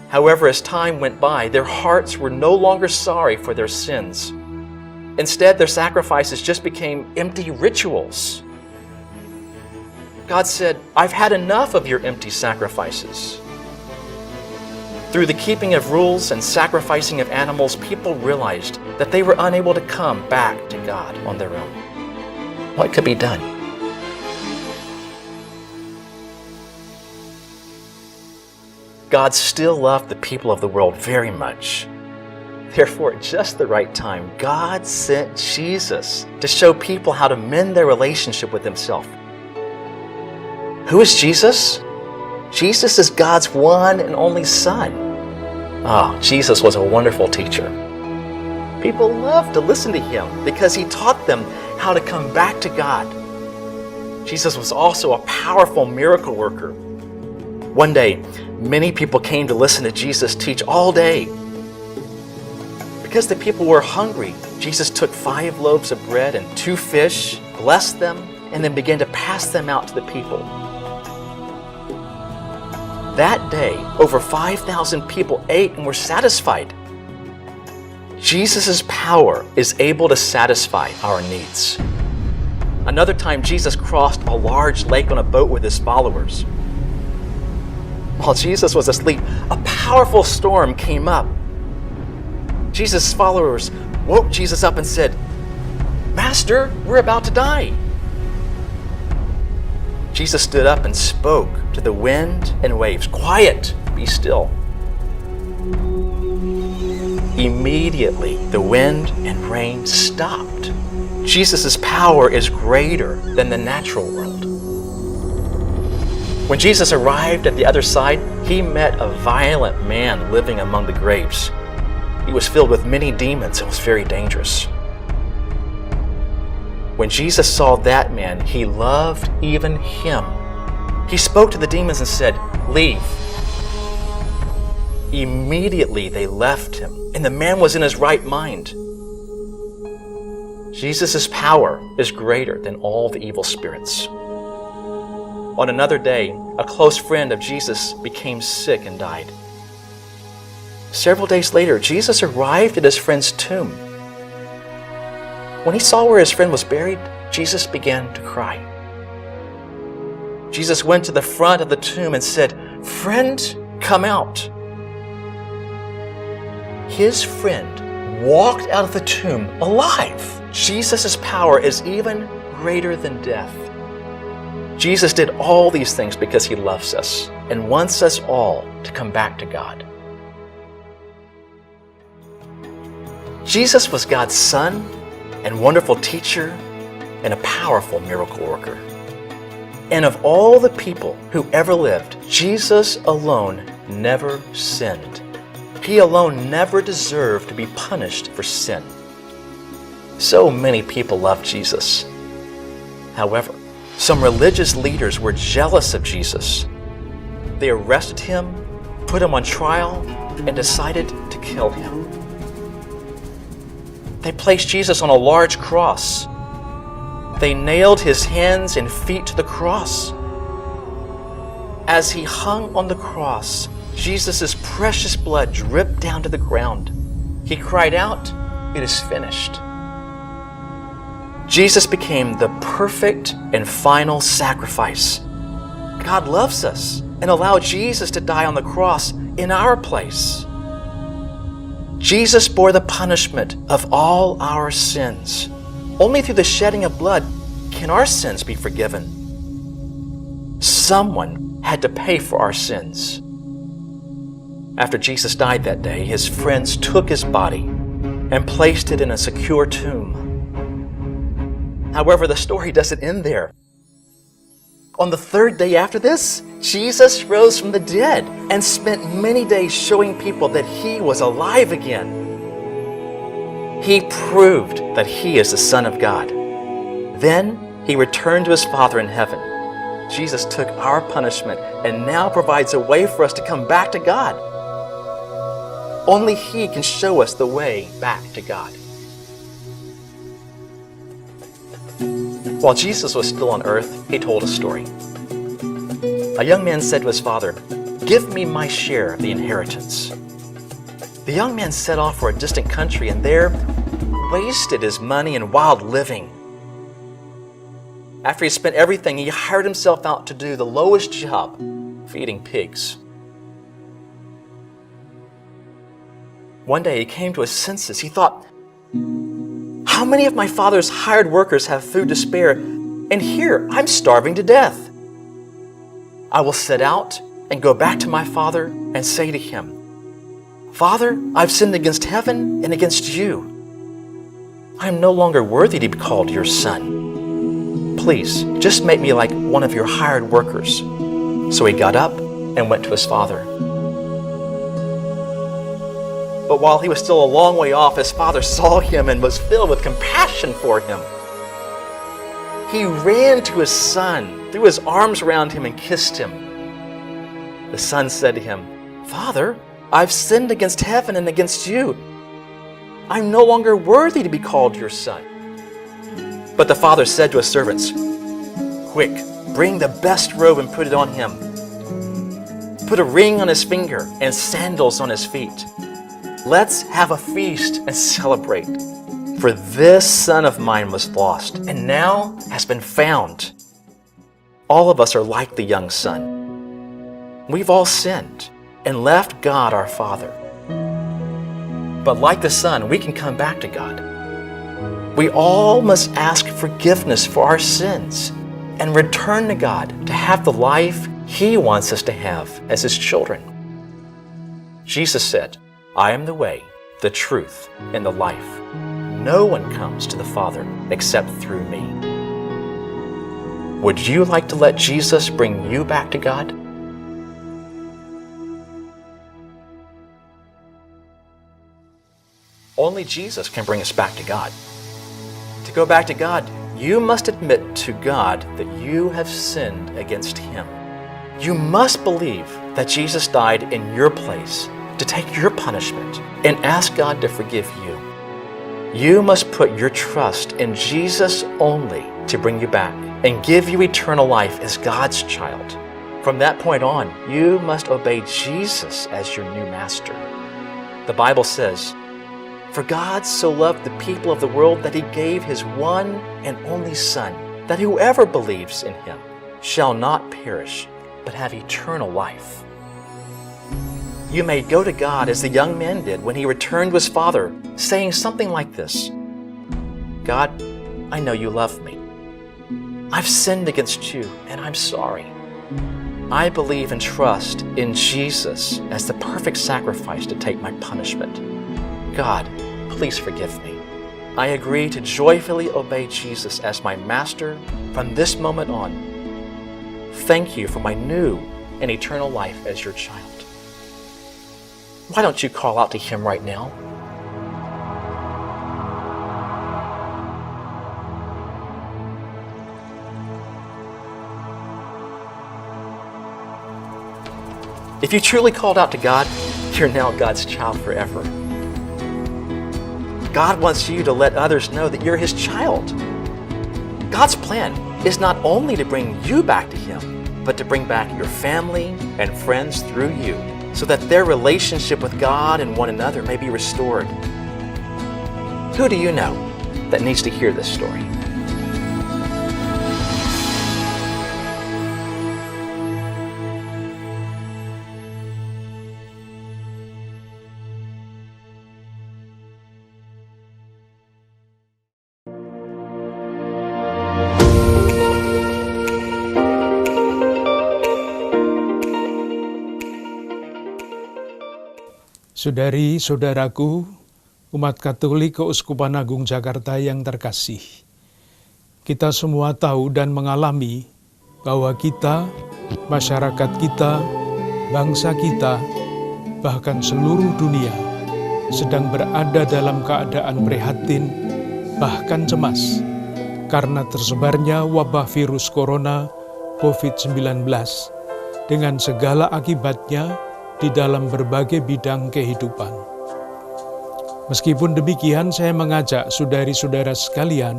However, as time went by, their hearts were no longer sorry for their sins. Instead, their sacrifices just became empty rituals. God said, I've had enough of your empty sacrifices. Through the keeping of rules and sacrificing of animals, people realized that they were unable to come back to God on their own. What could be done? God still loved the people of the world very much. Therefore, at just the right time, God sent Jesus to show people how to mend their relationship with Himself. Who is Jesus? Jesus is God's one and only Son. Jesus was a wonderful teacher. People loved to listen to Him because He taught them how to come back to God. Jesus was also a powerful miracle worker. One day, many people came to listen to Jesus teach all day. Because the people were hungry, Jesus took 5 loaves of bread and 2 fish, blessed them, and then began to pass them out to the people. That day, over 5,000 people ate and were satisfied. Jesus' power is able to satisfy our needs. Another time, Jesus crossed a large lake on a boat with his followers. While Jesus was asleep, a powerful storm came up. Jesus' followers woke Jesus up and said, "Master, we're about to die." Jesus stood up and spoke to the wind and waves, "Quiet, be still." Immediately, the wind and rain stopped. Jesus' power is greater than the natural world. When Jesus arrived at the other side, he met a violent man living among the graves. He was filled with many demons and was very dangerous. When Jesus saw that man, he loved even him. He spoke to the demons and said, "Leave." Immediately they left him, and the man was in his right mind. Jesus' power is greater than all the evil spirits. On another day, a close friend of Jesus became sick and died. Several days later, Jesus arrived at his friend's tomb. When he saw where his friend was buried, Jesus began to cry. Jesus went to the front of the tomb and said, "Friend, come out." His friend walked out of the tomb alive. Jesus' power is even greater than death. Jesus did all these things because he loves us and wants us all to come back to God. Jesus was God's Son and wonderful teacher and a powerful miracle worker. And of all the people who ever lived, Jesus alone never sinned. He alone never deserved to be punished for sin. So many people love Jesus. However, some religious leaders were jealous of Jesus. They arrested him, put him on trial, and decided to kill him. They placed Jesus on a large cross. They nailed his hands and feet to the cross. As he hung on the cross, Jesus' precious blood dripped down to the ground. He cried out, "It is finished." Jesus became the perfect and final sacrifice. God loves us and allowed Jesus to die on the cross in our place. Jesus bore the punishment of all our sins. Only through the shedding of blood can our sins be forgiven. Someone had to pay for our sins. After Jesus died that day, his friends took his body and placed it in a secure tomb. However, the story doesn't end there. On the third day after this, Jesus rose from the dead and spent many days showing people that he was alive again. He proved that he is the Son of God. Then he returned to his Father in heaven. Jesus took our punishment and now provides a way for us to come back to God. Only he can show us the way back to God. While Jesus was still on earth, he told a story. A young man said to his father, "Give me my share of the inheritance." The young man set off for a distant country and there wasted his money in wild living. After he spent everything, he hired himself out to do the lowest job, feeding pigs. One day he came to his senses. He thought, "How many of my father's hired workers have food to spare, and here I'm starving to death? I will set out and go back to my father and say to him, 'Father, I've sinned against heaven and against you. I am no longer worthy to be called your son. Please, just make me like one of your hired workers.' So he got up and went to his father. But while he was still a long way off, his father saw him and was filled with compassion for him. He ran to his son, threw his arms around him, and kissed him. The son said to him, 'Father, I've sinned against heaven and against you. I'm no longer worthy to be called your son.' But the father said to his servants, 'Quick, bring the best robe and put it on him. put a ring on his finger and sandals on his feet. Let's have a feast and celebrate. For this son of mine was lost and now has been found. All of us are like the young son. We've all sinned and left God our Father. But like the son, we can come back to God. We all must ask forgiveness for our sins and return to God to have the life He wants us to have as His children. Jesus said, I am the way, the truth, and the life. No one comes to the Father except through me. Would you like to let Jesus bring you back to God? Only Jesus can bring us back to God. To go back to God, you must admit to God that you have sinned against Him. You must believe that Jesus died in your place to take your punishment and ask God to forgive you. You must put your trust in Jesus only to bring you back and give you eternal life as God's child. From that point on, you must obey Jesus as your new master. The Bible says, For God so loved the people of the world that He gave His one and only Son, that whoever believes in Him shall not perish, but have eternal life. You may go to God as the young man did when he returned to his father, saying something like this, God, I know you love me. I've sinned against you, and I'm sorry. I believe and trust in Jesus as the perfect sacrifice to take my punishment. God, please forgive me. I agree to joyfully obey Jesus as my master from this moment on. Thank you for my new and eternal life as your child. Why don't you call out to Him right now? If you truly called out to God, you're now God's child forever. God wants you to let others know that you're His child. God's plan is not only to bring you back to Him, but to bring back your family and friends through you, so that their relationship with God and one another may be restored. Who do you know that needs to hear this story? Saudari-saudaraku, umat Katolik Keuskupan Agung Jakarta yang terkasih. Kita semua tahu dan mengalami bahwa kita, masyarakat kita, bangsa kita, bahkan seluruh dunia sedang berada dalam keadaan prihatin, bahkan cemas, karena tersebarnya wabah virus corona COVID-19 dengan segala akibatnya di dalam berbagai bidang kehidupan. Meskipun demikian, saya mengajak saudari-saudara sekalian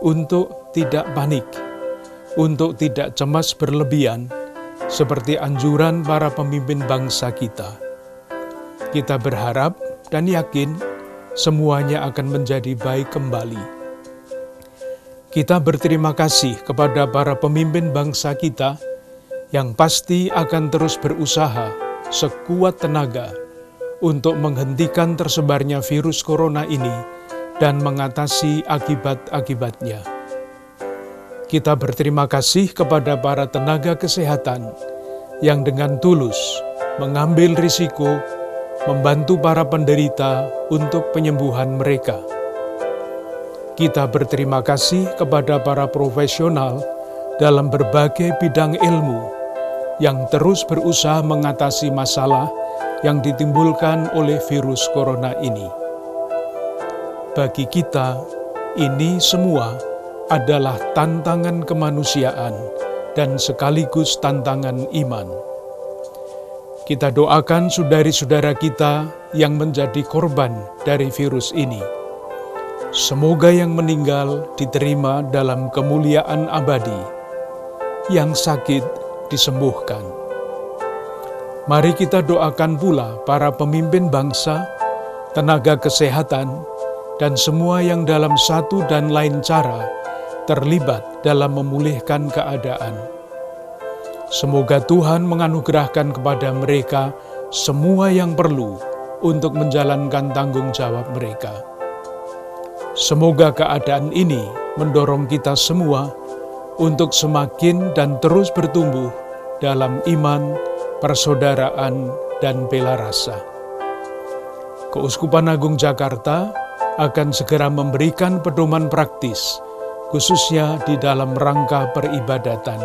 untuk tidak panik, untuk tidak cemas berlebihan, seperti anjuran para pemimpin bangsa kita. Kita berharap dan yakin semuanya akan menjadi baik kembali. Kita berterima kasih kepada para pemimpin bangsa kita yang pasti akan terus berusaha sekuat tenaga untuk menghentikan tersebarnya virus corona ini dan mengatasi akibat-akibatnya. Kita berterima kasih kepada para tenaga kesehatan yang dengan tulus mengambil risiko membantu para penderita untuk penyembuhan mereka. Kita berterima kasih kepada para profesional dalam berbagai bidang ilmu yang terus berusaha mengatasi masalah yang ditimbulkan oleh virus corona ini. Bagi kita, ini semua adalah tantangan kemanusiaan dan sekaligus tantangan iman. Kita doakan saudari-saudara kita yang menjadi korban dari virus ini. Semoga yang meninggal diterima dalam kemuliaan abadi, yang sakit disembuhkan. Mari kita doakan pula para pemimpin bangsa, tenaga kesehatan, dan semua yang dalam satu dan lain cara terlibat dalam memulihkan keadaan. Semoga Tuhan menganugerahkan kepada mereka semua yang perlu untuk menjalankan tanggung jawab mereka. Semoga keadaan ini mendorong kita semua untuk semakin dan terus bertumbuh dalam iman, persaudaraan, dan bela rasa. Keuskupan Agung Jakarta akan segera memberikan pedoman praktis, khususnya di dalam rangka peribadatan.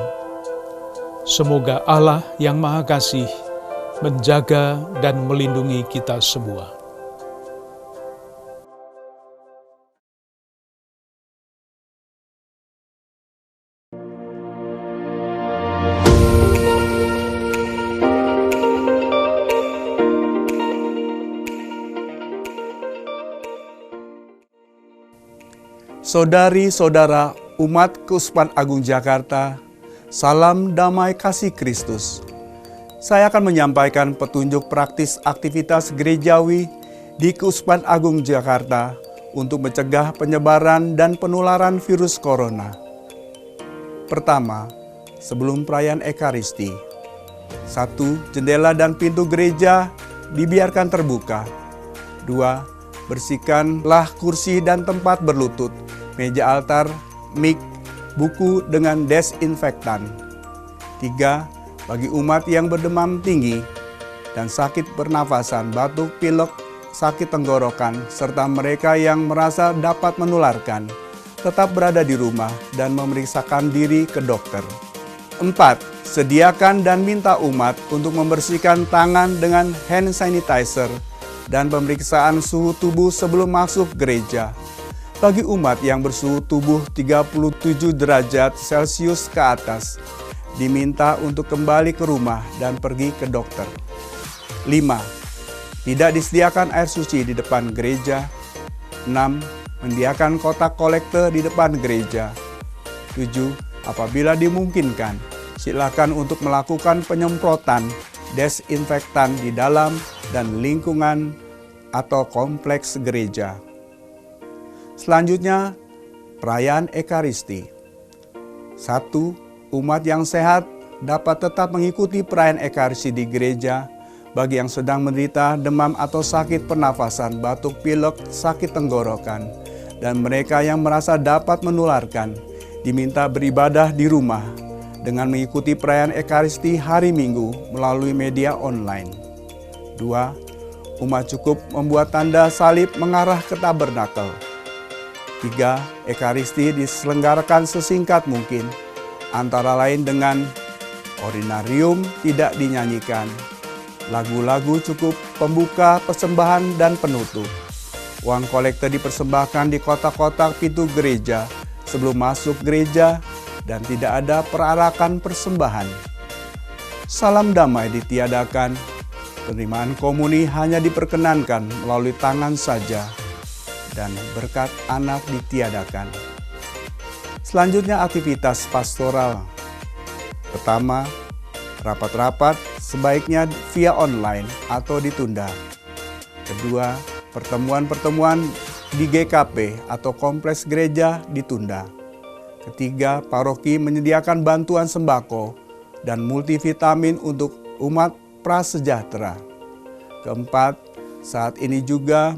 Semoga Allah yang Maha Kasih menjaga dan melindungi kita semua. Saudari-saudara umat Keuskupan Agung Jakarta, salam damai kasih Kristus. Saya akan menyampaikan petunjuk praktis aktivitas gerejawi di Keuskupan Agung Jakarta untuk mencegah penyebaran dan penularan virus corona. Pertama, sebelum perayaan Ekaristi. 1. Jendela dan pintu gereja dibiarkan terbuka. 2. Bersihkanlah kursi dan tempat berlutut, meja altar, mik, buku dengan desinfektan. 3. Bagi umat yang berdemam tinggi dan sakit pernafasan, batuk, pilek, sakit tenggorokan, serta mereka yang merasa dapat menularkan, tetap berada di rumah dan memeriksakan diri ke dokter. 4. Sediakan dan minta umat untuk membersihkan tangan dengan hand sanitizer dan pemeriksaan suhu tubuh sebelum masuk gereja. Bagi umat yang bersuhu tubuh 37 derajat Celcius ke atas, diminta untuk kembali ke rumah dan pergi ke dokter. 5. Tidak disediakan air suci di depan gereja. 6. Menyediakan kotak kolekte di depan gereja. 7. Apabila dimungkinkan, silakan untuk melakukan penyemprotan desinfektan di dalam dan lingkungan atau kompleks gereja. Selanjutnya, perayaan Ekaristi. 1. Umat yang sehat dapat tetap mengikuti perayaan Ekaristi di gereja. Bagi yang sedang menderita demam atau sakit pernafasan, batuk, pilek, sakit tenggorokan, dan mereka yang merasa dapat menularkan, diminta beribadah di rumah dengan mengikuti perayaan Ekaristi hari Minggu melalui media online. 2. Umat cukup membuat tanda salib mengarah ke tabernakel. 3. Ekaristi diselenggarakan sesingkat mungkin, antara lain dengan ordinarium tidak dinyanyikan, lagu-lagu cukup pembuka, persembahan, dan penutup. Uang kolekte dipersembahkan di kotak-kotak pintu gereja sebelum masuk gereja dan tidak ada perarakan persembahan. Salam damai ditiadakan, penerimaan komuni hanya diperkenankan melalui tangan saja, dan berkat anak ditiadakan. Selanjutnya aktivitas pastoral. Pertama, rapat-rapat sebaiknya via online atau ditunda. Kedua, pertemuan-pertemuan di GKP atau kompleks gereja ditunda. Ketiga, paroki menyediakan bantuan sembako dan multivitamin untuk umat prasejahtera. Keempat, saat ini juga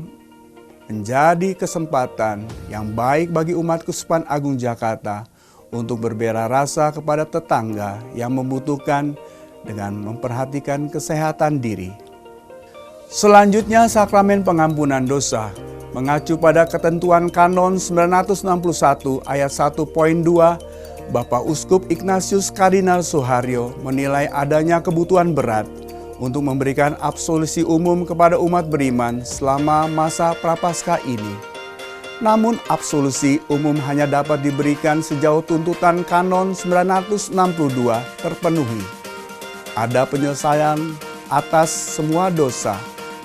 menjadi kesempatan yang baik bagi umat Keuskupan Agung Jakarta untuk berbela rasa kepada tetangga yang membutuhkan dengan memperhatikan kesehatan diri. Selanjutnya, sakramen pengampunan dosa. Mengacu pada ketentuan Kanon 961 ayat 1.2, Bapak Uskup Ignatius Kardinal Suharyo menilai adanya kebutuhan berat untuk memberikan absolusi umum kepada umat beriman selama masa Prapaskah ini. Namun absolusi umum hanya dapat diberikan sejauh tuntutan Kanon 962 terpenuhi. Ada penyelesaian atas semua dosa,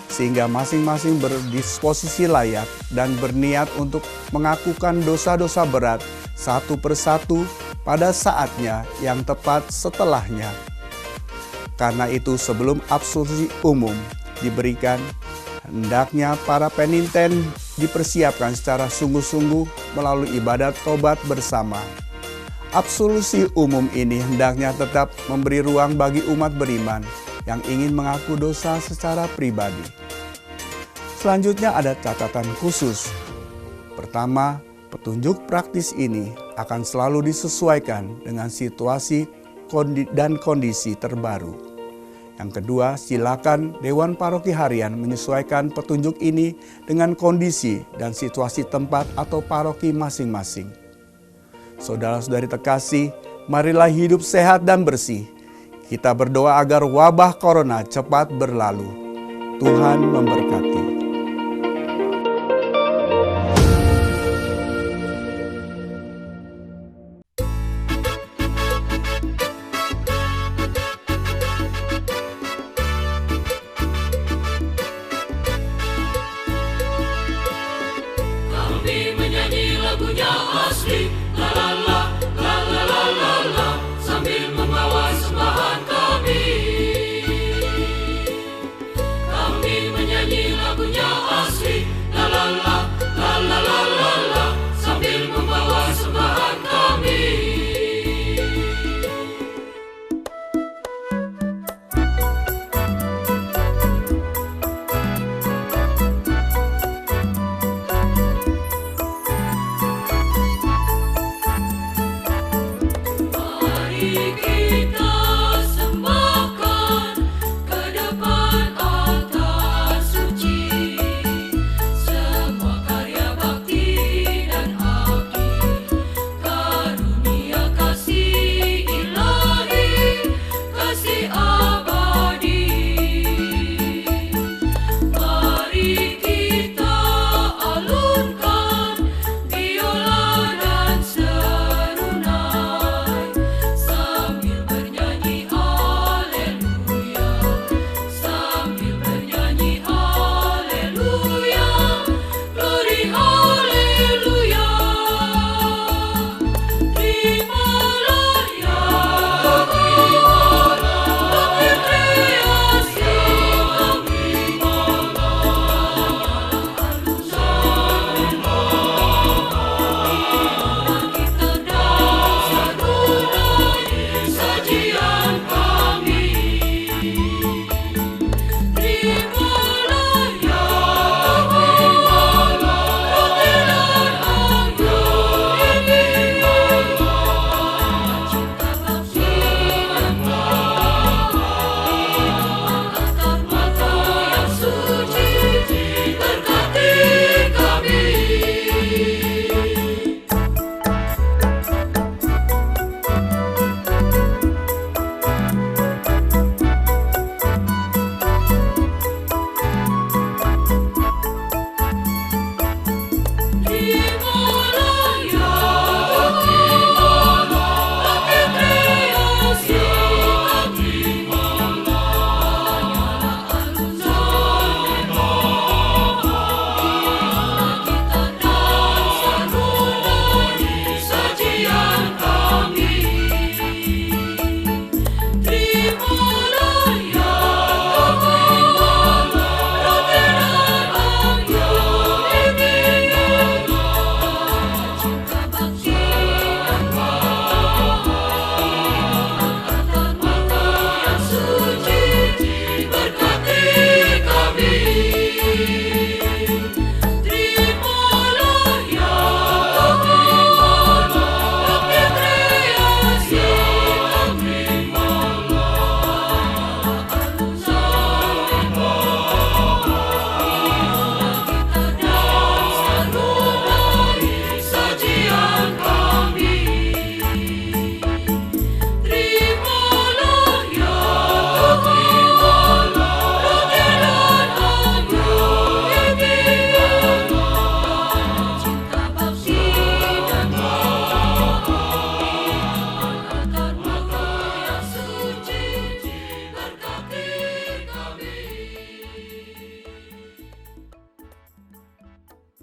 sehingga masing-masing berdisposisi layak dan berniat untuk mengakukan dosa-dosa berat satu persatu pada saatnya yang tepat setelahnya. Karena itu sebelum absolusi umum diberikan, hendaknya para peniten dipersiapkan secara sungguh-sungguh melalui ibadat tobat bersama. Absolusi umum ini hendaknya tetap memberi ruang bagi umat beriman yang ingin mengaku dosa secara pribadi. Selanjutnya ada catatan khusus. Pertama, petunjuk praktis ini akan selalu disesuaikan dengan situasi dan kondisi terbaru. Yang kedua, silakan Dewan Paroki Harian menyesuaikan petunjuk ini dengan kondisi dan situasi tempat atau paroki masing-masing. Saudara-saudari terkasih, marilah hidup sehat dan bersih. Kita berdoa agar wabah corona cepat berlalu. Tuhan memberkati. Kami menyanyi lagunya asli, la la la.